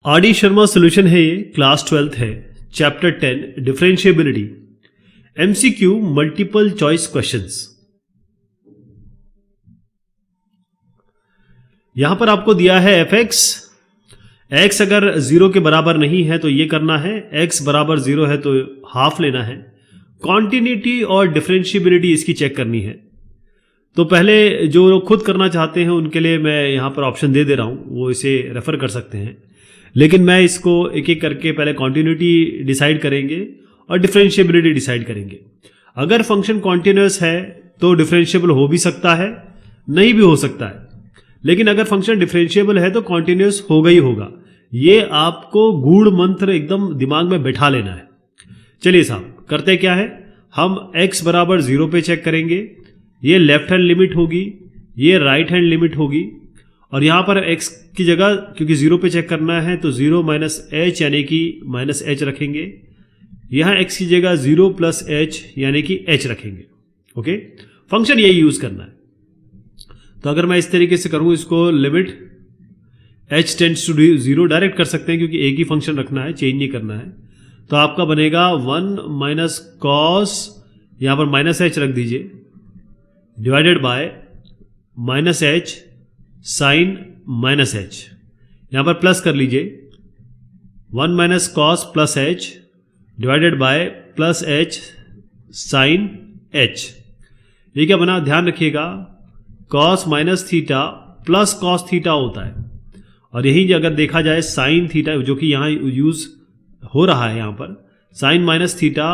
R D Sharma solution है ये, class 12th है, chapter 10 differentiability, MCQ multiple choice questions. यहां पर आपको दिया है एफ एक्स अगर 0 के बराबर नहीं है तो ये करना है, x बराबर 0 है तो हाफ लेना है। कॉन्टिन्यूटी और डिफरेंशिएबिलिटी इसकी चेक करनी है। तो पहले जो लोग खुद करना चाहते हैं उनके लिए मैं यहां पर ऑप्शन दे रहा हूं, वो इसे रेफर कर सकते हैं, लेकिन मैं इसको एक एक करके पहले कॉन्टिन्यूटी डिसाइड करेंगे और डिफरेंशिएबिलिटी डिसाइड करेंगे। अगर फंक्शन कॉन्टिन्यूअस है तो डिफरेंशिएबल हो भी सकता है, नहीं भी हो सकता है, लेकिन अगर फंक्शन डिफरेंशिएबल है तो कॉन्टिन्यूअस होगा ही होगा। ये आपको गूढ़ मंत्र एकदम दिमाग में बैठा लेना है। चलिए साहब, करते क्या है, हम x बराबर 0 पे चेक करेंगे, ये लेफ्ट हैंड लिमिट होगी, ये राइट हैंड लिमिट होगी, और यहां पर x की जगह क्योंकि 0 पे चेक करना है तो 0 माइनस h यानी कि माइनस h रखेंगे। यहां x की जगह 0 प्लस h यानी कि h रखेंगे। ओके, फंक्शन यही यूज करना है। तो अगर मैं इस तरीके से करूं, इसको limit h tends to 0 direct कर सकते हैं क्योंकि एक ही फंक्शन रखना है, चेंज नहीं करना है। तो आपका बनेगा 1 माइनस कॉस, यहां पर माइनस h रख दीजिए, divided by minus h sine minus h, यहां पर प्लस कर लीजिए, 1 minus cos plus h divided by plus h sine h। ये क्या बना, ध्यान रखिएगा, cos minus theta plus cos theta होता है, और यही अगर देखा जाए साइन थीटा जो कि यहां यूज हो रहा है, यहां पर sine minus theta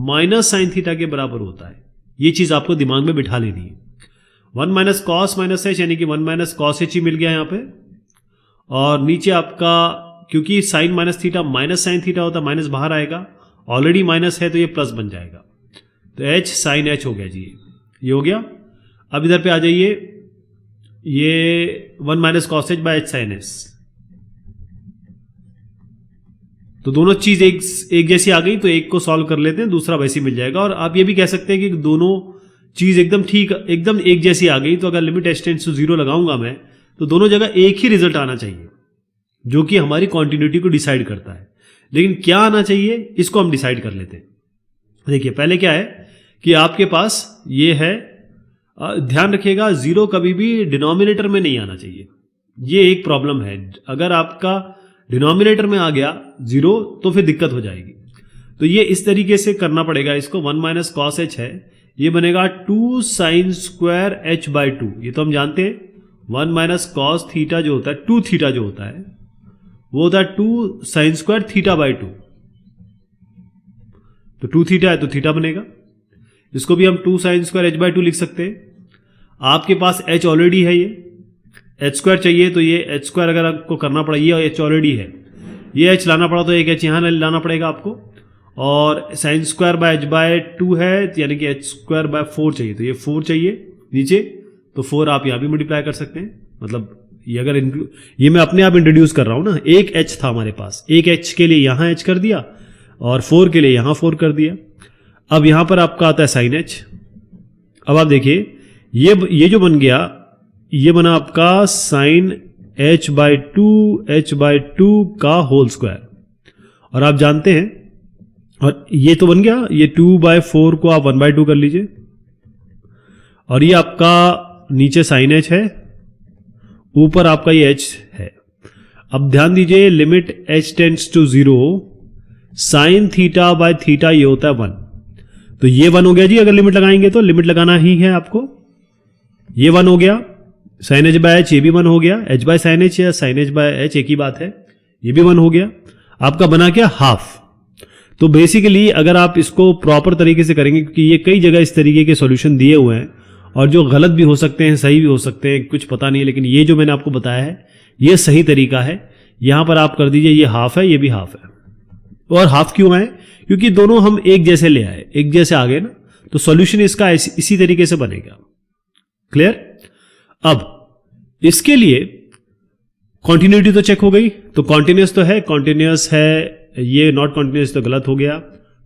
minus sine theta के बराबर होता है। ये चीज आपको दिमाग में बिठा लेनी है। 1 माइनस कॉस माइनस एच यानी कि 1 माइनस कॉस एच ही मिल गया यहां पे, और नीचे आपका क्योंकि sine minus theta minus sine theta होता है, माइनस बाहर आएगा, ऑलरेडी माइनस है तो ये प्लस बन जाएगा, तो एच साइन एच हो गया जी, ये हो गया। अब इधर पे आ जाइए, ये 1 minus cos h by h sine h, तो दोनों चीज एक जैसी आ गई, तो एक को सॉल्व कर लेते हैं, दूसरा वैसे ही मिल जाएगा। और आप ये भी कह सकते हैं कि दोनों चीज एकदम ठीक, एकदम एक जैसी आ गई, तो अगर लिमिट h टेंड्स टू 0 लगाऊंगा मैं, तो दोनों जगह एक ही रिजल्ट आना चाहिए, जो कि हमारी कॉन्टिन्यूटी को डिसाइड करता है। लेकिन क्या आना चाहिए, इसको हम डिसाइड कर लेते हैं। देखिए पहले क्या है कि आपके पास ये है, ध्यान रखिएगा 0 कभी भी डिनोमिनेटर में नहीं आना चाहिए, ये एक प्रॉब्लम है। अगर आपका डिनोमिनेटर में आ गया 0 तो फिर दिक्कत हो जाएगी। तो ये इस तरीके से करना पड़ेगा इसको। 1 माइनस कॉस एच है, ये बनेगा 2 साइन स्क्वायर एच बाई 2, ये तो हम जानते हैं। 1 माइनस कॉस थीटा जो होता है, 2 थीटा जो होता है वो होता है 2 साइन स्क्वायर थीटा बाई 2, तो 2 थीटा है तो थीटा बनेगा। इसको भी हम 2 साइन स्क्वायर एच बाई 2 लिख सकते हैं। आपके पास h ऑलरेडी है, ये h स्क्वायर चाहिए तो ये h स्क्वायर अगर आपको करना पड़ा, ये h ऑलरेडी है, ये h लाना पड़ा तो एक h यहां लाना पड़ेगा आपको, और sine square by h by 2 है यानी कि h स्क्वायर बाय 4 चाहिए, तो ये 4 चाहिए नीचे, तो 4 आप यहां भी मल्टीप्लाई कर सकते हैं। मतलब ये अगर ये मैं अपने आप इंट्रोड्यूस कर रहा हूं ना, एक h था हमारे पास, एक h के लिए यहां h कर दिया और 4 के लिए यहां 4 कर दिया। अब यहां पर आपका आता है साइन h। अब आप देखिए ये जो बन गया, ये बना आपका साइन h बाई 2 का होल स्क्वायर, और आप जानते हैं, और ये तो बन गया, ये 2/4 को आप 1/2 कर लीजिए, और ये आपका नीचे साइन h है, ऊपर आपका ये h है। अब ध्यान दीजिए, limit h tends to 0 sine theta by theta ये होता है 1, तो ये 1 हो गया जी। अगर लिमिट लगाएंगे तो लिमिट लगाना ही है आपको, ये 1 हो गया, साइन h बाय h ये भी 1 हो गया, h बाय साइन h या साइन h बाय h एक ही बात है, ये भी 1 हो गया। आपका बना क्या, हाफ। तो बेसिकली अगर आप इसको प्रॉपर तरीके से करेंगे, क्योंकि ये कई जगह इस तरीके के सॉल्यूशन दिए हुए हैं और जो गलत भी हो सकते हैं, सही भी हो सकते हैं, कुछ पता नहीं है, लेकिन ये जो मैंने आपको बताया है ये सही तरीका है। यहां पर आप कर दीजिए, ये हाफ है, ये भी हाफ है। और हाफ क्यों आए, क्योंकि दोनों हम एक जैसे ले आए, एक जैसे आ गए ना, तो सॉल्यूशन इसका इसी तरीके से बनेगा। क्लियर। अब इसके लिए कॉन्टिन्यूटी तो चेक हो गई, तो कॉन्टिन्यूअस तो है, कॉन्टिन्यूअस है, ये नॉट कॉन्टिन्यूअस तो गलत हो गया,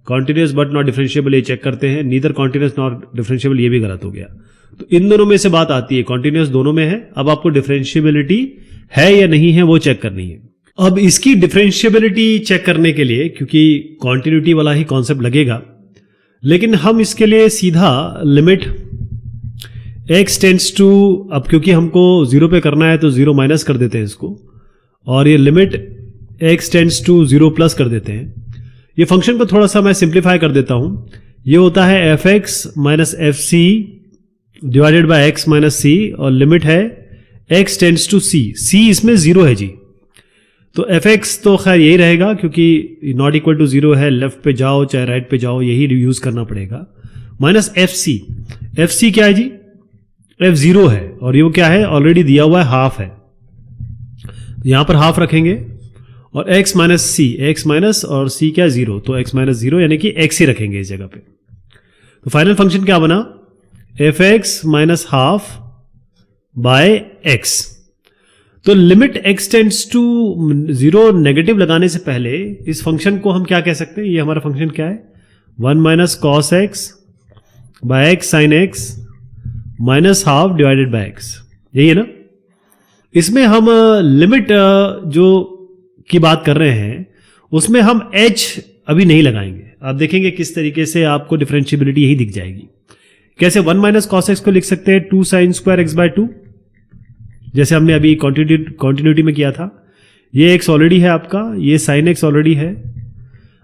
कॉन्टिन्यूअस बट नॉट डिफरेंशिएबल ये चेक करते हैं, नीदर कॉन्टिन्यूअस नॉट डिफरेंशिएबल ये भी गलत हो गया। तो इन दोनों में से बात आती है, कॉन्टिन्यूअस दोनों में है, अब आपको डिफरेंशिएबिलिटी है या नहीं है वो चेक करनी है। अब इसकी डिफरेंशिएबिलिटी चेक करने के लिए, क्योंकि कॉन्टिन्यूटी वाला ही कॉन्सेप्ट लगेगा, लेकिन हम इसके लिए सीधा लिमिट x टेंड्स टू, अब क्योंकि हमको 0 पे करना है तो 0 माइनस कर देते हैं इसको, और ये limit x tends to 0 plus कर देते हैं। ये फंक्शन को थोड़ा सा मैं सिंप्लीफाई कर देता हूं। ये होता है fx minus F C divided by x minus सी, और लिमिट है x tends to c। c इसमें 0 है जी, तो fx तो खैर यही रहेगा क्योंकि नॉट इक्वल टू 0 है। लेफ्ट पे जाओ चाहे राइट पे जाओ यही यूज करना पड़ेगा। माइनस एफ सी क्या है जी, f0 है, और ये क्या है, ऑलरेडी दिया हुआ है, हाफ है, तो यहां पर हाफ रखेंगे, और x माइनस सी, x माइनस और c क्या है 0, तो x माइनस 0 यानी कि x ही रखेंगे इस जगह पे। तो फाइनल फंक्शन क्या बना, fx minus half by x। तो limit x tends to 0 negative लगाने से पहले इस फंक्शन को हम क्या कह सकते हैं, ये हमारा फंक्शन क्या है, 1 minus cos x by x sine x minus half divided by x, यही है ना। इसमें हम लिमिट जो की बात कर रहे हैं उसमें हम h अभी नहीं लगाएंगे। आप देखेंगे किस तरीके से आपको डिफरेंशिएबिलिटी यही दिख जाएगी। कैसे 1 माइनस कॉस एक्स को लिख सकते हैं 2 साइन स्क्वायर एक्स बाय 2, जैसे हमने अभी कॉन्टिन्यूटी में किया था। ये x ऑलरेडी है आपका, ये साइन एक्स ऑलरेडी है।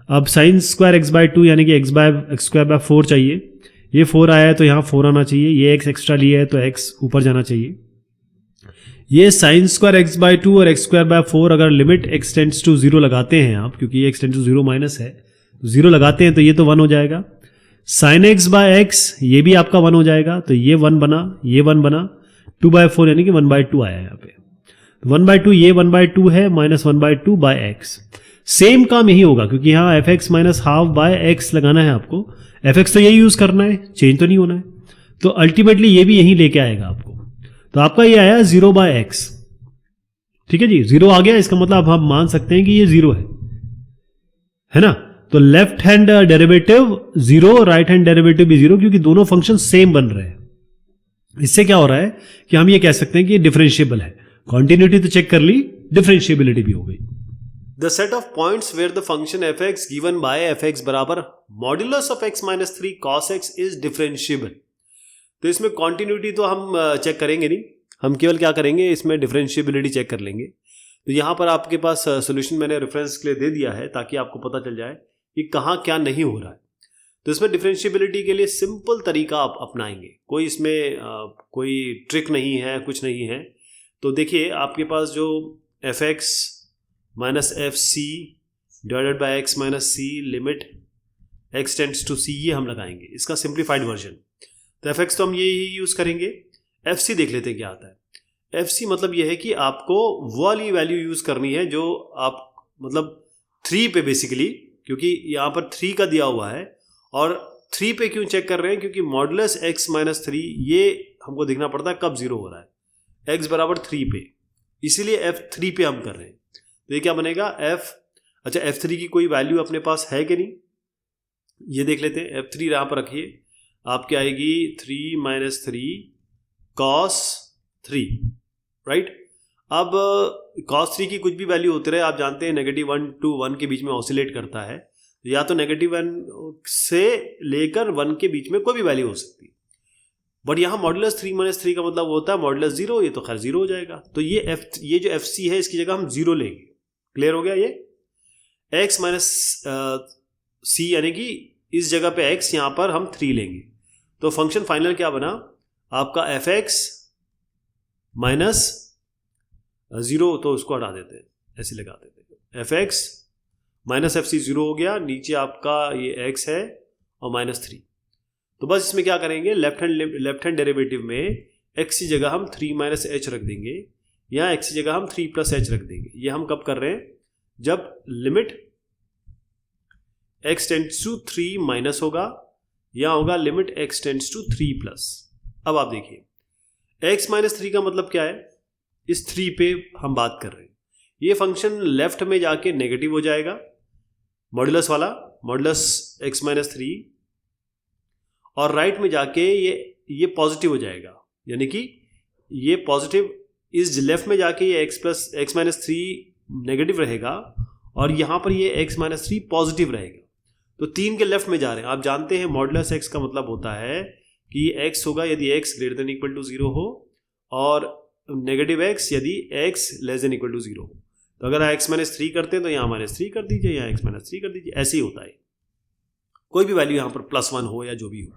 अब साइन स्क्वायर एक्स बाय 2 यानी कि एक्स स्क्वायर बाय 4 चाहिए। ये 4 आया है तो यहाँ 4 आना चाहिए, ये x एक्स्ट्रा लिया है तो x ऊपर जाना चाहिए। ये साइन स्क्वायर एक्स बाय 2 और एक्स स्क्वायर बाय 4 अगर लिमिट x टेंड्स टू 0 लगाते हैं आप, क्योंकि ये x टेंड्स टू 0 माइनस है, 0 लगाते हैं तो ये तो 1 हो जाएगा। साइन एक्स बाय एक्स ये भी आपका 1 हो जाएगा, तो ये 1 बना, ये 1 बना, 2 बाय 4 यानी कि 1 बाय 2 आया यहाँ पे। 1 बाय 2 ये 1 बाय 2 है, minus 1 by 2 by x. Same काम यही होगा क्योंकि यहाँ f x minus half by x लगाना है आपको। एफ एक्स तो यही यूज करना है, चेंज तो नहीं होना है, तो अल्टीमेटली ये भी यही लेके आएगा आपको। तो आपका ये आया 0 बाय एक्स, ठीक है जी, 0 आ गया, इसका मतलब हम मान सकते हैं कि ये 0 है ना। तो left hand derivative 0, right hand derivative भी 0, क्योंकि दोनों फंक्शन सेम बन रहे हैं। इससे क्या हो रहा है कि हम ये कह सकते हैं कि डिफरेंशिएबल है। कॉन्टिन्यूटी तो चेक कर ली, डिफरेंशिएबिलिटी भी हो गई। The set of points where the function F X given by F X बराबर modulus of X minus 3 cos X is differentiable. तो इसमें कॉन्टिन्यूटी तो हम चेक करेंगे नहीं, हम केवल क्या करेंगे, इसमें डिफरेंशिएबिलिटी चेक कर लेंगे। तो यहाँ पर आपके पास सोल्यूशन मैंने रेफरेंस के लिए दे दिया है ताकि आपको पता चल जाए कि कहाँ क्या नहीं हो रहा है। तो इसमें डिफरेंशिएबिलिटी के लिए सिंपल तरीका आप अपनाएंगे, कोई इसमें कोई ट्रिक नहीं है, कुछ नहीं है। तो देखिए आपके पास जो F x minus F C divided by X minus C limit X tends to C, ये हम लगाएंगे इसका सिंप्लीफाइड वर्जन। तो एफ एक्स तो हम ये ही यूज करेंगे। एफ सी देख लेते हैं क्या आता है। एफ सी मतलब ये है कि आपको वो वाली वैल्यू यूज करनी है जो आप मतलब 3 पे बेसिकली, क्योंकि यहाँ पर 3 का दिया हुआ है। और 3 पे क्यों चेक कर रहे हैं, क्योंकि मॉडुलस x माइनस 3 ये हमको देखना पड़ता है कब 0 हो रहा है, x बराबर 3 पे, इसीलिए f3 पे हम कर रहे हैं। तो ये क्या बनेगा अच्छा f3 की कोई वैल्यू अपने पास है कि नहीं, ये देख लेते हैं। f3 यहाँ पर रखिए, आपकी आएगी 3 माइनस 3 कॉस 3, राइट। अब कॉस 3 की कुछ भी वैल्यू होती रहे, आप जानते हैं -1 to 1 के बीच में ऑसिलेट करता है, या तो -1 से लेकर 1 के बीच में कोई भी वैल्यू हो सकती है। बट यहाँ मॉडुलस 3 माइनस 3 का मतलब होता है मॉडुलस 0, ये तो खैर 0 हो जाएगा। तो ये जो एफ सी है इसकी जगह हम 0 लेंगे। क्लियर हो गया। ये x माइनस सी यानी कि इस जगह पे x, यहाँ पर हम 3 लेंगे। तो फंक्शन फाइनल क्या बना आपका एफ एक्स माइनस 0, तो उसको हटा देते हैं, ऐसे लगा देते हैं। F x minus F c 0 हो गया, नीचे आपका ये x है और -3। तो बस इसमें क्या करेंगे, लेफ्ट हैंड डेरिवेटिव में x की जगह हम 3 माइनस एच रख देंगे, या x की जगह हम 3 प्लस एच रख देंगे। ये हम कब कर रहे हैं, जब limit x tends to 3 minus होगा, या होगा limit x tends to 3 plus. अब आप देखिए x माइनस 3 का मतलब क्या है, इस 3 पे हम बात कर रहे हैं। ये फंक्शन लेफ्ट में जाके नेगेटिव हो जाएगा, मॉडुलस वाला, मॉडुलस x माइनस 3, और राइट में जाके ये पॉजिटिव हो जाएगा, यानी कि ये पॉजिटिव इस लेफ्ट में जाके ये x माइनस 3 नेगेटिव रहेगा और यहाँ पर ये x माइनस 3 पॉजिटिव रहेगा। तो 3 के लेफ्ट में जा रहे हैं। आप जानते हैं मॉडुलस x का मतलब होता है कि x होगा यदि x greater than equal to 0 हो और नेगेटिव x यदि x less than equal to 0 हो। तो अगर x माइनस 3 करते हैं तो यहाँ माइनस 3 कर दीजिए, यहाँ x माइनस 3 कर दीजिए, ऐसे ही होता है। कोई भी वैल्यू यहाँ पर +1 हो या जो भी हो।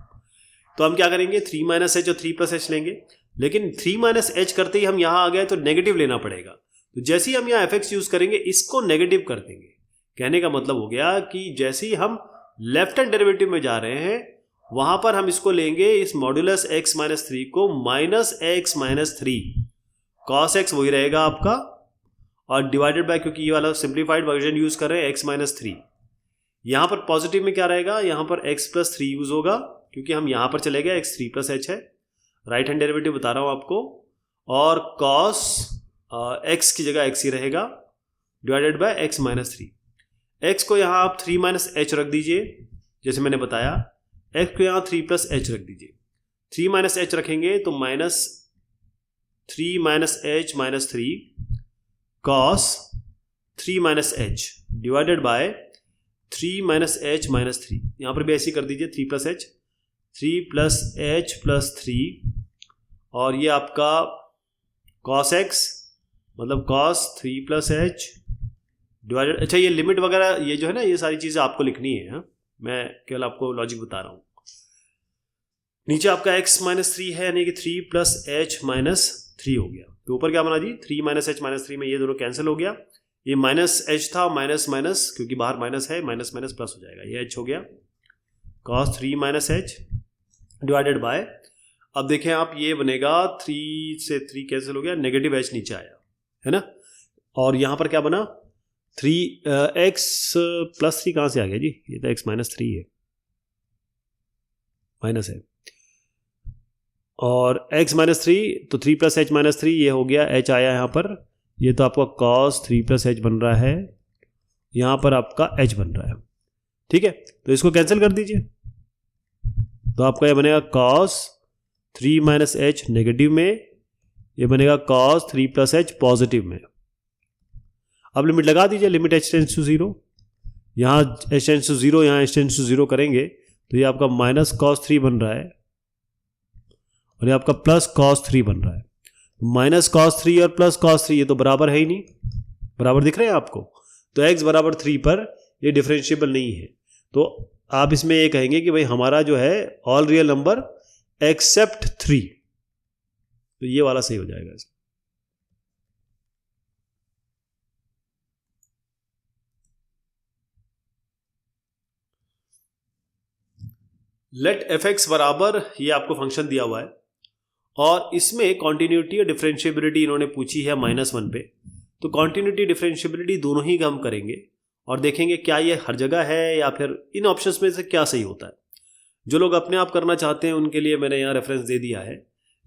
तो हम क्या करेंगे, 3 माइनस एच और 3 प्लस एच लेंगे, लेकिन 3 माइनस एच करते ही हम यहाँ आ गए तो नेगेटिव लेना पड़ेगा। तो जैसे ही हम यहाँ एफ एक्स यूज करेंगे इसको नेगेटिव कर देंगे। कहने का मतलब हो गया कि जैसे ही हम लेफ्ट हैंड डेरिवेटिव में जा रहे हैं वहां पर हम इसको लेंगे, इस मॉड्यूलस x माइनस 3 को minus x minus 3, cos x वही रहेगा आपका और डिवाइडेड बाय, क्योंकि ये वाला सिंप्लीफाइड वर्जन यूज कर रहे हैं, x माइनस 3। यहां पर पॉजिटिव में क्या रहेगा, यहां पर x प्लस 3 यूज होगा क्योंकि हम यहां पर चले गए, x 3 प्लस h है, राइट हैंड डेरिवेटिव बता रहा हूं आपको, और कॉस x की जगह x ही रहेगा divided by x minus 3। x को यहां आप 3 माइनस h रख दीजिए, जैसे मैंने बताया, x को यहां 3 प्लस h रख दीजिए। 3 माइनस h रखेंगे तो minus 3 minus h minus 3 cos 3 minus h divided bye 3 minus h minus 3। यहां पर भी ऐसे कर दीजिए, 3 plus h, 3 plus h plus 3 और ये आपका कॉस x मतलब कॉस 3 प्लस h डिवाइडेड। अच्छा, ये लिमिट वगैरह ये जो है ना, ये सारी चीजें आपको लिखनी है। हाँ, मैं केवल आपको लॉजिक बता रहा हूं। नीचे आपका x माइनस 3 है, यानी कि 3 प्लस h माइनस 3 हो गया। तो ऊपर क्या बना जी, 3 माइनस h माइनस 3 में ये दोनों कैंसिल हो गया, ये माइनस h था, माइनस माइनस क्योंकि बाहर माइनस है, माइनस माइनस प्लस हो जाएगा, ये h हो गया, cos 3 minus h divided bye, अब देखें आप, ये बनेगा 3 से 3 कैंसिल हो गया, नेगेटिव h नीचे आया है ना, और यहां पर क्या बना 3x प्लस 3 कहां से आ गया जी, ये तो x माइनस 3 है, माइनस है, और x माइनस 3 तो 3 प्लस h माइनस 3 ये हो गया, h आया यहाँ पर, ये तो आपका cos 3 प्लस h बन रहा है, यहाँ पर आपका h बन रहा है। ठीक है, तो इसको कैंसिल कर दीजिए, तो आपका ये बनेगा cos 3 माइनस h नेगेटिव में, ये बनेगा cos 3 प्लस h पॉजिटिव में। अब लिमिट लगा दीजिए, लिमिट h टेंड्स टू 0, यहाँ h टेंड्स टू 0, यहाँ h टेंड्स टू 0 करेंगे तो ये आपका माइनस cos 3 बन रहा है और ये आपका प्लस cos 3 बन रहा है। माइनस cos 3 और प्लस cos 3 ये तो बराबर है ही नहीं, बराबर दिख रहे हैं आपको, तो x बराबर 3 पर ये डिफरेंशिएबल नहीं है। तो आप इसमें ये कहेंगे कि भाई हमारा जो है ऑल रियल नंबर एक्सेप्ट 3, तो ये वाला सही हो जाएगा। लेट एफ एक्स बराबर, ये आपको फंक्शन दिया हुआ है और इसमें कॉन्टिन्यूटी और डिफरेंशिएबिलिटी इन्होंने पूछी है -1 पे, तो कॉन्टिन्यूटी डिफरेंशिएबिलिटी दोनों ही हम करेंगे और देखेंगे क्या ये हर जगह है या फिर इन ऑप्शंस में से क्या सही होता है। जो लोग अपने आप करना चाहते हैं उनके लिए मैंने यहाँ रेफरेंस दे दिया है,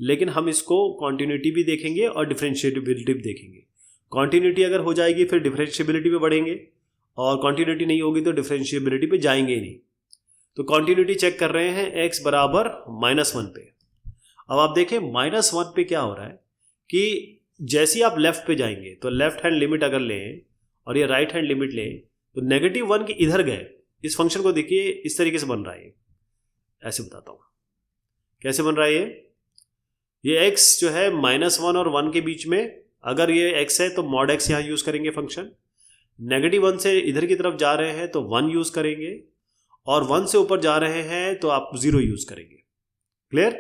लेकिन हम इसको कॉन्टिन्यूटी भी देखेंगे और डिफरेंशिएबिलिटी भी देखेंगे। कॉन्टिन्यूटी अगर हो जाएगी फिर डिफरेंशिएबिलिटी पे बढ़ेंगे और कॉन्टिन्यूटी नहीं होगी तो डिफरेंशिएबिलिटी पे जाएंगे ही नहीं। तो कॉन्टिन्यूटी चेक कर रहे हैं x बराबर -1 पे। अब आप देखें -1 पे क्या हो रहा है कि जैसे ही आप लेफ्ट पे जाएंगे तो लेफ्ट हैंड लिमिट अगर लें और ये राइट हैंड लिमिट लें तो -1 के इधर गए, इस फंक्शन को देखिए इस तरीके से बन रहा है, ऐसे बताता हूं कैसे बन रहा है। ये x जो है -1 और 1 के बीच में, अगर ये x है तो मॉड x यहां यूज करेंगे फंक्शन, -1 से इधर की तरफ जा रहे हैं तो 1 यूज करेंगे और 1 से ऊपर जा रहे हैं तो आप 0 यूज करेंगे। क्लियर?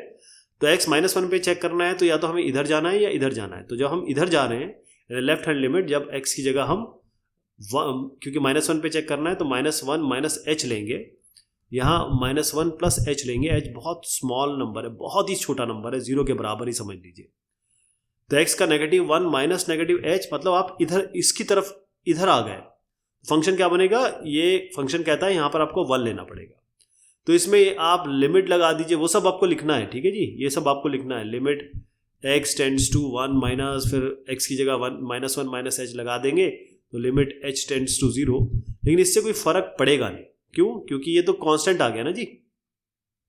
तो x -1 पे चेक करना है तो या तो हमें इधर जाना है या इधर जाना है। तो जब हम इधर जा रहे हैं लेफ्ट हैंड लिमिट, जब x की जगह हम क्योंकि -1 पे चेक करना है तो -1 माइनस h लेंगे, यहाँ -1 प्लस h लेंगे। h बहुत स्मॉल नंबर है, बहुत ही छोटा नंबर है, 0 के बराबर ही समझ लीजिए। तो x का -1 माइनस -h मतलब आप इधर इसकी तरफ इधर आ गए, फंक्शन क्या बनेगा, ये फंक्शन कहता है यहाँ पर आपको 1 लेना पड़ेगा। तो इसमें आप लिमिट लगा दीजिए, वो सब आपको लिखना है, ठीक है जी, ये सब आपको लिखना है। Limit x tends to 1 minus, फिर x की जगह -1 माइनस h लगा देंगे तो लिमिट h टेंड्स टू 0। लेकिन इससे कोई फर्क पड़ेगा नहीं, क्यों? क्योंकि ये तो कांस्टेंट आ गया ना जी,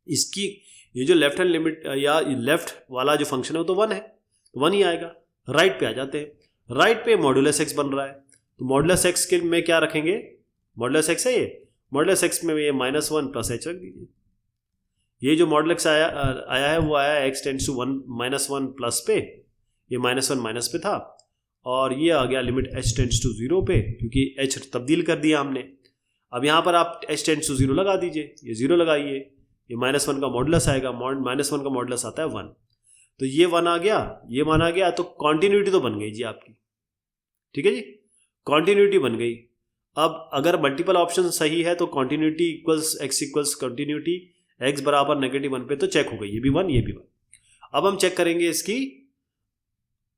इसकी ये जो लेफ्ट हैंड लिमिट या लेफ्ट वाला जो फंक्शन है वो तो 1 है, तो 1 ही आएगा। राइट पे आ जाते हैं, राइट पे मॉड्यूलस x बन रहा है, तो मॉडुलस एक्स के में क्या रखेंगे, मॉडुलस एक्स है ये, मॉडुलस एक्स में ये -1 प्लस एच रख दीजिए। ये जो मॉडुलस आया है वो आया एक्स टेंड्स टू -1 प्लस पे, ये -1 माइनस पे था, और ये आ गया लिमिट एच टेंड्स टू 0 पे, क्योंकि एच तब्दील कर दिया हमने। अब यहाँ पर आप एच टेंड्स टू 0 लगा दीजिए, ये 0 लगाइए, ये -1 का मॉडुलस आएगा, -1 का मॉडुलस आता है 1, तो ये 1 आ गया, ये 1 आ गया, तो कॉन्टिन्यूटी तो बन गई जी आपकी, ठीक है जी, कॉन्टिन्यूटी बन गई। अब अगर मल्टीपल ऑप्शन सही है तो continuity equals x equals continuity x बराबर -1 पे तो चेक हो गई, ये भी 1 ये भी 1। अब हम चेक करेंगे इसकी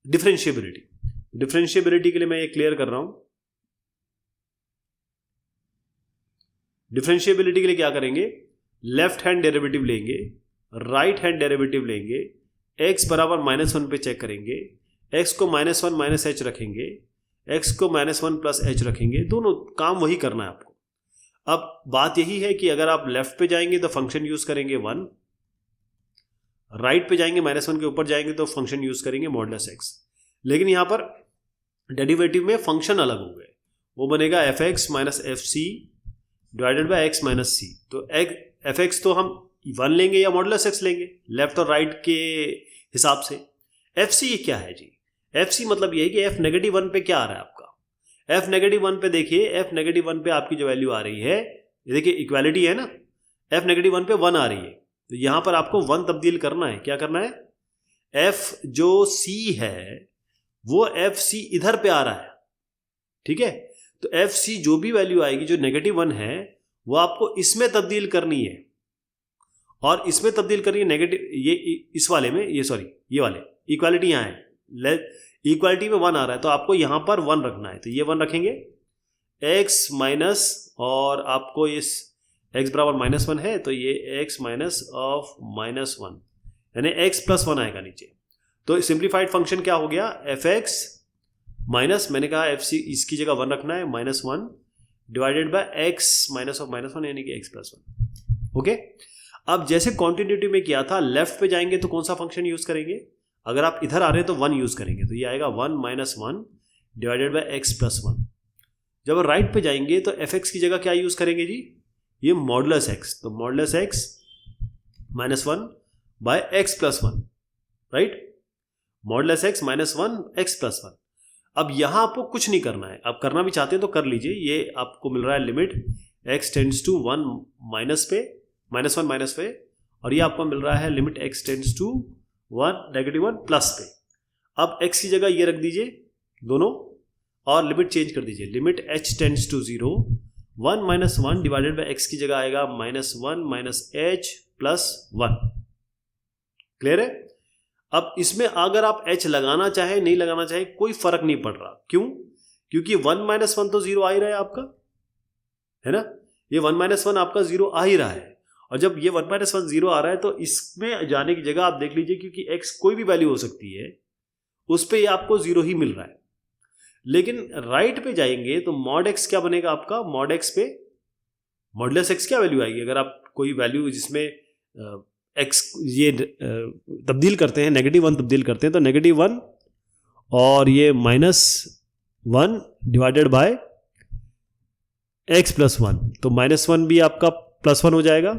डिफरेंशिएबिलिटी। डिफरेंशिएबिलिटी के लिए मैं ये क्लियर कर रहा हूं। डिफरेंशिएबिलिटी के लिए क्या करेंगे, लेफ्ट हैंड डेरिवेटिव लेंगे, राइट हैंड डेरिवेटिव लेंगे, x बराबर -1 पे चेक करेंगे, x को -1 माइनस एच रखेंगे, x को -1 प्लस एच रखेंगे, दोनों काम वही करना है आपको। अब बात यही है कि अगर आप लेफ्ट पे जाएंगे तो फंक्शन यूज करेंगे 1, राइट पे जाएंगे -1 के ऊपर जाएंगे तो फंक्शन यूज करेंगे मॉडुलस x। लेकिन यहां पर डेरिवेटिव में फंक्शन अलग हो गए, वो बनेगा fx minus F C divided by X minus C. तो fx तो हम 1 लेंगे या मॉडुलस x लेंगे लेफ्ट और राइट के हिसाब से। fc क्या है जी, fc मतलब ये है कि f -1 पे क्या आ रहा है आपका, f -1 पे देखिए, f -1 पे आपकी जो वैल्यू आ रही है, ये देखिए इक्वालिटी है ना, f -1 पे 1 आ रही है, तो यहां पर आपको 1 तब्दील करना है। क्या करना है, f जो c है वो fc इधर पे आ रहा है, ठीक है, तो fc जो भी वैल्यू आएगी जो -1 है वो आपको इसमें तब्दील करनी है, और इसमें तब्दील करनी है नेगेटिव, ये इस वाले में, ये सॉरी ये वाले इक्वालिटी यहाँ है, इक्वालिटी में 1 आ रहा है तो आपको यहां पर 1 रखना है, तो ये 1 रखेंगे, x माइनस, और आपको इस x बराबर -1 है तो ये x माइनस ऑफ -1 यानी x प्लस 1 आएगा नीचे। तो सिंप्लीफाइड फंक्शन क्या हो गया, fx माइनस, मैंने कहा fc इसकी जगह 1 रखना है, -1 divided by x minus of -1 यानी कि x प्लस 1। ओके, अब जैसे कॉन्टिन्यूटी में किया था, लेफ्ट पे जाएंगे तो कौन सा फंक्शन यूज करेंगे, अगर आप इधर आ रहे हैं तो 1 यूज करेंगे, तो ये आएगा 1 minus 1 divided by x plus 1। जब राइट पे जाएंगे तो fx की जगह क्या यूज करेंगे जी, ये मॉडुलस x, तो modulus x -1 by x plus 1, right, modulus x -1 x plus 1। अब यहां आपको कुछ नहीं करना है, आप करना भी चाहते हैं तो कर लीजिए, ये आपको मिल रहा है limit x tends to 1 minus पे, -1 माइनस पे, और ये आपको मिल रहा है limit x tends to 1 plus पे। अब x की जगह ये रख दीजिए दोनों, और लिमिट चेंज कर दीजिए, limit h tends to 0 1 minus 1 divided by x की जगह आएगा -1 माइनस h प्लस 1। क्लियर है। अब इसमें अगर आप h लगाना चाहे नहीं लगाना चाहे कोई फर्क नहीं पड़ रहा, क्यों, क्योंकि 1 माइनस 1 तो 0 आ ही रहा है आपका, है ना, ये 1 माइनस 1 आपका 0 आ ही रहा है, और जब ये 1 माइनस 1 0 आ रहा है तो इसमें जाने की जगह आप देख लीजिए, क्योंकि x कोई भी वैल्यू हो सकती है, उस पर आपको 0 ही मिल रहा है। लेकिन राइट पे जाएंगे तो मॉड x क्या बनेगा आपका, मॉड x पे मॉडुलस x क्या वैल्यू आएगी, अगर आप कोई वैल्यू जिसमें x ये तब्दील करते हैं, -1 तब्दील करते हैं, तो -1 और ये -1 डिवाइडेड बाय x प्लस 1, तो -1 भी आपका +1 हो जाएगा,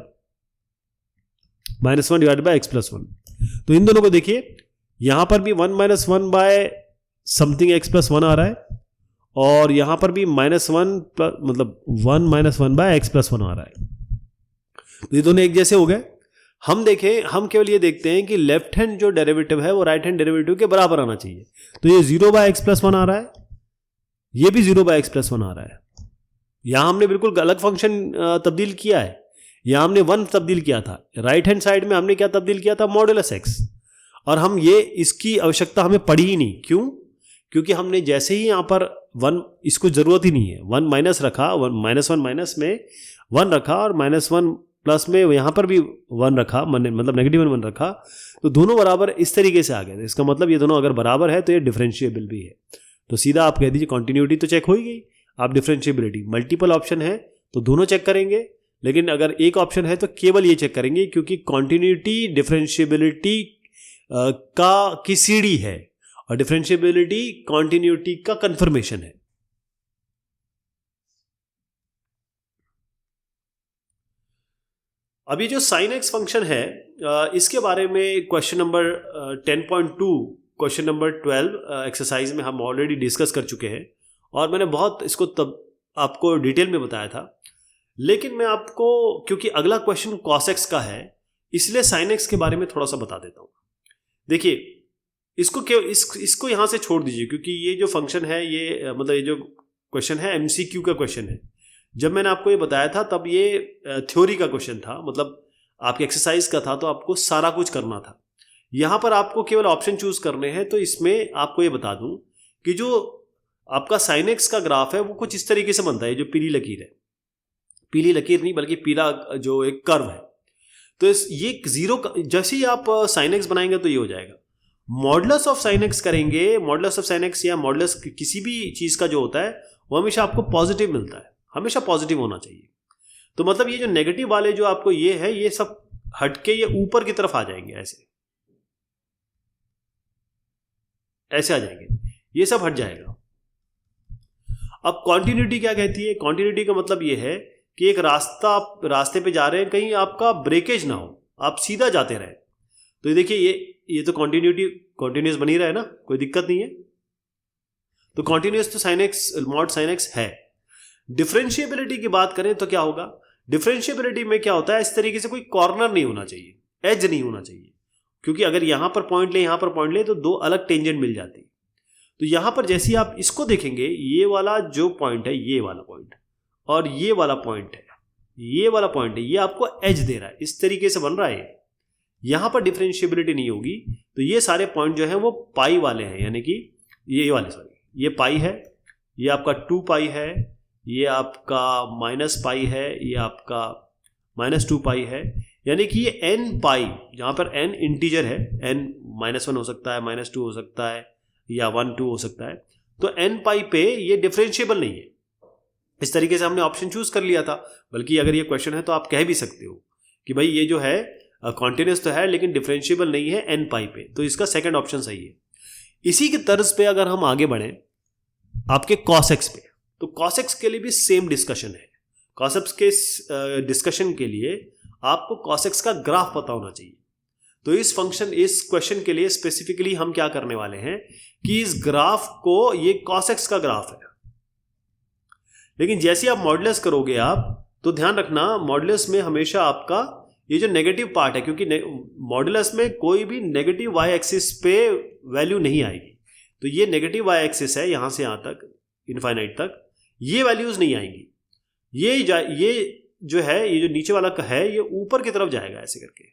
-1 डिवाइडेड बाय x प्लस 1। तो इन दोनों को देखिए, यहां पर भी 1 minus 1 by something x plus 1 आ रहा है, और यहां पर भी -1 मतलब 1 माइनस 1 बाय x प्लस 1 आ रहा है, तो ये दोनों एक जैसे हो गए। हम देखें, हम केवल ये देखते हैं कि लेफ्ट हैंड जो डेरिवेटिव है वो राइट हैंड डेरिवेटिव के बराबर आना चाहिए, तो ये 0 बाय x प्लस 1 आ रहा है, ये भी 0 बाय x प्लस 1 आ रहा है। यहां हमने बिल्कुल अलग फंक्शन तब्दील किया है, यहां हमने 1 तब्दील किया था, राइट हैंड साइड में हमने क्या तब्दील किया था, मॉडुलस x, और हम ये इसकी आवश्यकता हमें पड़ी ही नहीं, क्यों, क्योंकि हमने जैसे ही यहां पर 1, इसको जरूरत ही नहीं है, 1 माइनस रखा, -1 माइनस में 1 रखा, और -1 प्लस में यहां पर भी 1 रखा, मतलब -1 रखा, तो दोनों बराबर इस तरीके से आ गए। इसका मतलब ये दोनों अगर बराबर है तो ये डिफरेंशिएबल भी है, तो सीधा आप कह दीजिए कॉन्टिन्यूटी तो चेक हो ही गई, आप डिफरेंशिएबिलिटी, मल्टीपल ऑप्शन है तो दोनों चेक करेंगे, लेकिन अगर एक ऑप्शन है तो केवल ये चेक करेंगे, क्योंकि कॉन्टिन्यूटी डिफरेंशिएबिलिटी की सीढ़ी है, और डिफरेंशिएबिलिटी कॉन्टिन्यूटी का कंफर्मेशन है। अब ये जो साइन एक्स फंक्शन है इसके बारे में question number 10.2 question number 12 exercise में हम ऑलरेडी डिस्कस कर चुके हैं और मैंने बहुत इसको तब आपको डिटेल में बताया था। लेकिन मैं आपको, क्योंकि अगला क्वेश्चन कॉस एक्स का है, इसलिए साइन एक्स के बारे में थोड़ा सा बता देता हूँ। देखिए इसको यहाँ से छोड़ दीजिए, क्योंकि ये जो फंक्शन है ये मतलब ये जो क्वेश्चन है MCQ का क्वेश्चन है। जब मैंने आपको ये बताया था तब ये थ्योरी का क्वेश्चन था, मतलब आपके एक्सरसाइज का था, तो आपको सारा कुछ करना था। यहाँ पर आपको केवल ऑप्शन चूज करने हैं। तो इसमें आपको ये बता दूं कि जो आपका साइन एक्स का ग्राफ है वो कुछ इस तरीके से बनता है। जो पीली लकीर है, पीली लकीर नहीं बल्कि पीला जो एक कर्व है, तो ये जीरो जैसे ही आप साइन एक्स बनाएंगे तो ये हो जाएगा। मॉडुलस ऑफ साइन एक्स करेंगे, मॉडुलस ऑफ साइन एक्स या मॉडुलस किसी भी चीज का जो होता है वो हमेशा आपको पॉजिटिव मिलता है, हमेशा पॉजिटिव होना चाहिए। तो मतलब ये जो नेगेटिव वाले जो आपको ये है, ये सब हटके ये ऊपर की तरफ आ जाएंगे, ऐसे आ जाएंगे, ये सब हट जाएगा। अब कॉन्टिन्यूटी क्या कहती है? कॉन्टिन्यूटी का मतलब ये है कि एक रास्ते पे जा रहे हैं, कहीं आपका ब्रेकेज ना हो, आप सीधा जाते रहे। तो ये देखिए ये तो कॉन्टिन्यूस बनी रहा है ना, कोई दिक्कत नहीं है। तो कॉन्टिन्यूस तो sine x mod sine x है। डिफरेंशिएबिलिटी की बात करें तो क्या होगा? डिफरेंशिएबिलिटी में क्या होता है, इस तरीके से कोई कॉर्नर नहीं होना चाहिए, एज नहीं होना चाहिए, क्योंकि अगर यहां पर पॉइंट ले, यहां पर पॉइंट ले, तो दो अलग टेंजेंट मिल जाती। तो यहां पर जैसे आप इसको देखेंगे, ये वाला जो पॉइंट है, ये वाला पॉइंट और ये वाला पॉइंट है, ये वाला पॉइंट है, ये आपको एज दे रहा है, इस तरीके से बन रहा है। यहां पर डिफरेंशिएबिलिटी नहीं होगी। तो ये सारे पॉइंट जो है वो पाई वाले हैं, यानी कि ये वाले, सॉरी, ये पाई है, ये आपका 2 पाई है, ये आपका माइनस पाई है, ये आपका -2 पाई है, यानी कि ये n पाई, जहां पर n इंटीजर है, n -1 हो सकता है, -2 हो सकता है, या 1 2 हो सकता है। तो n पाई पे ये डिफरेंशिएबल नहीं है। इस तरीके से हमने ऑप्शन चूज कर लिया था। बल्कि अगर ये क्वेश्चन है तो आप कह भी सकते हो कि भाई ये जो है कॉन्टिन्यूस तो है लेकिन डिफरेंशिएबल नहीं है n पाई पे, तो इसका सेकंड ऑप्शन सही है। इसी की तर्ज पे अगर हम आगे बढ़े आपके cos x पे, तो cos x के लिए भी सेम डिस्कशन है। cos x के डिस्कशन के लिए आपको cos x का ग्राफ पता होना चाहिए। तो इस क्वेश्चन के लिए स्पेसिफिकली हम क्या करने वाले हैं कि इस ग्राफ को, ये cos x का ग्राफ है, लेकिन जैसे आप मॉडुलस करोगे आप, तो ध्यान रखना मॉडुलस में हमेशा आपका ये जो नेगेटिव पार्ट है, क्योंकि मॉडुलस में कोई भी नेगेटिव वाई एक्सिस पे वैल्यू नहीं आएगी। तो ये नेगेटिव वाई एक्सिस है, यहां से यहां तक इनफाइनाइट तक, ये वैल्यूज नहीं आएंगी। ये जो है, ये जो नीचे वाला है, ये ऊपर की तरफ जाएगा ऐसे करके।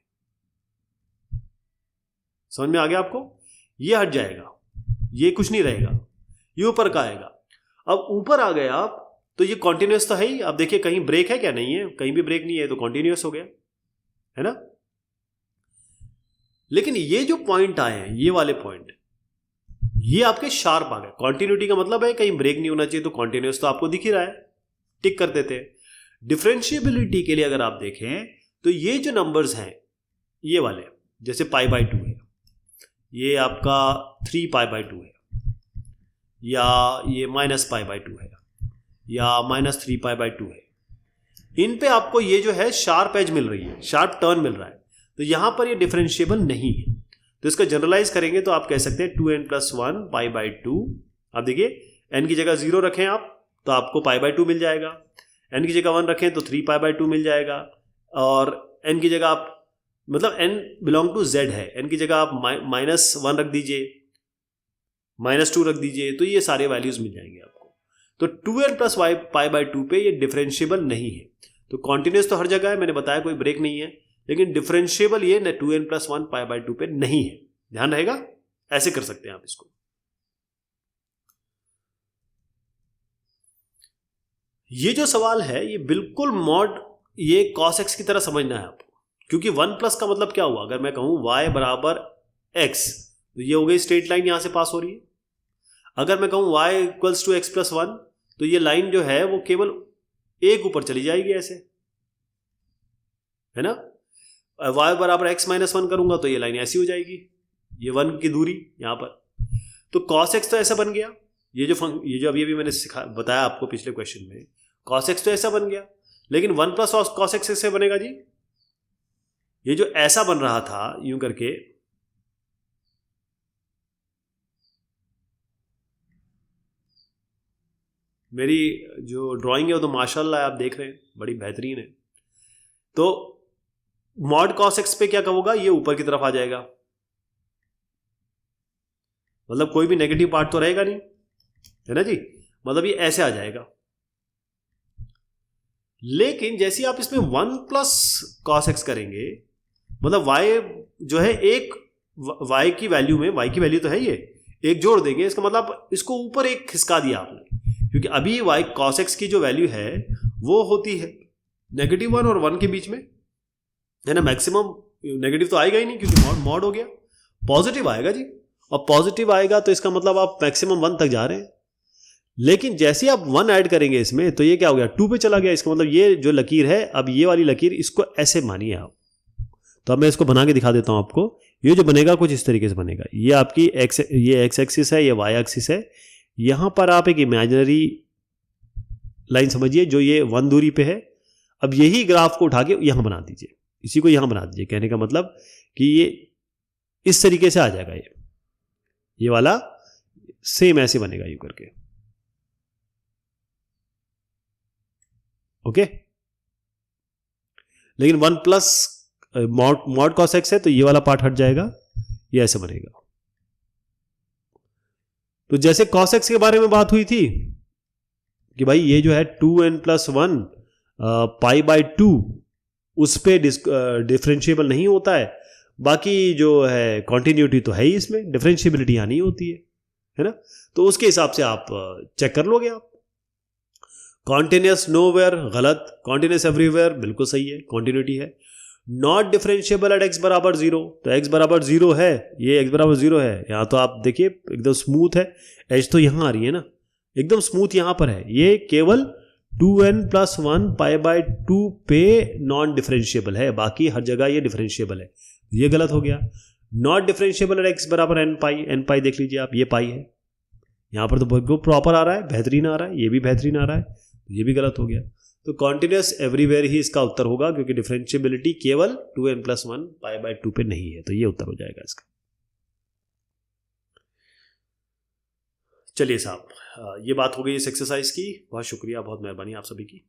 समझ में आ गया आपको? ये हट जाएगा, ये कुछ नहीं रहेगा, ये ऊपर का आएगा। अब ऊपर आ गए आप, तो ये कॉन्टिन्यूस तो है ही। अब देखिए कहीं ब्रेक है क्या? नहीं है, कहीं भी ब्रेक नहीं है, तो कॉन्टिन्यूस हो गया, है ना। लेकिन ये जो पॉइंट आए हैं, ये वाले पॉइंट, ये आपके शार्प आ गए। कॉन्टिन्यूटी का मतलब है कहीं ब्रेक नहीं होना चाहिए, तो कॉन्टिन्यूस तो आपको दिख ही रहा है, टिक कर देते हैं। डिफरेंशिएबिलिटी के लिए अगर आप देखें तो ये जो नंबर्स हैं, ये वाले, जैसे π/2 है, ये आपका 3π/2 है, या ये -π/2 है, या -3π/2 है, इन पे आपको ये जो है शार्प एज मिल रही है, शार्प टर्न मिल रहा है। तो यहां पर ये डिफरेंशिएबल नहीं है। तो इसका जनरलाइज करेंगे तो आप कह सकते हैं 2n+1 π/2। अब देखिए n की जगह 0 रखें आप, तो आपको π/2 मिल जाएगा। n की जगह 1 रखें तो 3π/2 मिल जाएगा। और n की जगह आप, मतलब n बिलोंग टू z है, n की जगह आप -1 रख दीजिए, -2 रख दीजिए, तो ये सारे वैल्यूज मिल जाएंगे आपको। तो 2n+y π/2 पे ये डिफरेंशिएबल नहीं है। तो कॉन्टिन्यूस तो हर जगह है, मैंने बताया कोई ब्रेक नहीं है, लेकिन डिफरेंशिएबल ये 2n+1 π/2 पे नहीं है। ध्यान रहेगा, ऐसे कर सकते हैं आप इसको। ये जो सवाल है ये बिल्कुल मॉड ये cos x की तरह समझना है आपको, क्योंकि 1+ का मतलब क्या हुआ? अगर मैं कहूं y बराबर x, तो ये हो गई स्ट्रेट लाइन, यहां से पास हो रही है। अगर मैं कहूं y = x+1, तो ये लाइन जो है वो केवल एक ऊपर चली जाएगी, ऐसे, है ना। y बराबर x-1 करूंगा तो ये लाइन ऐसी हो जाएगी, ये 1 की दूरी यहां पर। तो cos x तो ऐसा बन गया, ये जो अभी मैंने बताया आपको पिछले क्वेश्चन में, cos x तो ऐसा बन गया। लेकिन 1+ cos x से बनेगा जी, ये जो ऐसा बन रहा था यूं करके, मेरी जो ड्राइंग है वो तो माशाल्लाह आप देख रहे हैं बड़ी बेहतरीन है। तो मॉड कॉस एक्स पे क्या होगा, ये ऊपर की तरफ आ जाएगा, मतलब कोई भी नेगेटिव पार्ट तो रहेगा नहीं, है ना जी, मतलब ये ऐसे आ जाएगा। लेकिन जैसे आप इसमें 1 प्लस कॉस एक्स करेंगे, मतलब y जो है एक y की वैल्यू में, y की वैल्यू तो है ये, एक जोड़ देंगे, इसका मतलब इसको ऊपर एक खिसका दिया आपने, क्योंकि अभी y cos x की जो वैल्यू है वो होती है -1 और 1 के बीच में, है ना। मैक्सिमम नेगेटिव तो आएगा ही नहीं क्योंकि मॉड हो गया, पॉजिटिव आएगा जी, और पॉजिटिव आएगा तो इसका मतलब आप मैक्सिमम 1 तक जा रहे हैं। लेकिन जैसे ही आप 1 ऐड करेंगे इसमें तो ये क्या हो गया, 2 पे चला गया। इसका मतलब ये जो लकीर है, अब ये वाली लकीर, इसको ऐसे मानिए आप। तो अब मैं इसको बना के दिखा देता हूं आपको। ये जो बनेगा कुछ इस तरीके से बनेगा, ये आपकी ये एक्स एक्सिस है, ये वाई एक्सिस है। यहां पर आप एक इमेजिनरी लाइन समझिए जो ये 1 दूरी पे है। अब यही ग्राफ को उठा के यहां बना दीजिए, इसी को यहां बना दीजिए। कहने का मतलब कि ये इस तरीके से आ जाएगा, ये वाला सेम ऐसे बनेगा यू करके, ओके। लेकिन 1 प्लस मॉड कॉस एक्स है तो ये वाला पार्ट हट जाएगा, ये ऐसे बनेगा। तो जैसे कॉस एक्स के बारे में बात हुई थी कि भाई ये जो है 2n+1 π/2 उस पे डिफरेंशिएबल नहीं होता है, बाकी जो है कॉन्टिन्यूटी तो है ही, इसमें डिफरेंशिएबिलिटी यहाँ नहीं होती है ना। तो उसके हिसाब से आप चेक कर लोगे आप। कॉन्टिन्यूस नोवेयर गलत, कॉन्टिन्यूस एवरीवेयर बिल्कुल सही है, कॉन्टिन्यूटी है। नॉट डिफरेंशिएबल एट x बराबर 0, तो x बराबर 0 है, ये x बराबर 0 है। यहाँ तो आप देखिए एकदम स्मूथ है, एज तो यहाँ आ रही है ना, एकदम स्मूथ यहाँ पर है। ये केवल 2n+1 π/2 पे नॉन डिफरेंशिएबल है, बाकी हर जगह ये डिफरेंशिएबल है, ये गलत हो गया। नॉट डिफरेंशिएबल एट x बराबर n देख लीजिए आप, ये पाई है, यहाँ पर तो प्रॉपर आ रहा है, बेहतरीन आ रहा है, ये भी बेहतरीन आ रहा है, ये भी गलत हो गया। तो कॉन्टिन्यूस एवरीवेयर ही इसका उत्तर होगा, क्योंकि डिफरेंशिएबिलिटी केवल 2n+1 π/2 पे नहीं है, तो ये उत्तर हो जाएगा इसका। चलिए साहब, ये बात हो गई इस एक्सरसाइज की। बहुत शुक्रिया, बहुत मेहरबानी आप सभी की।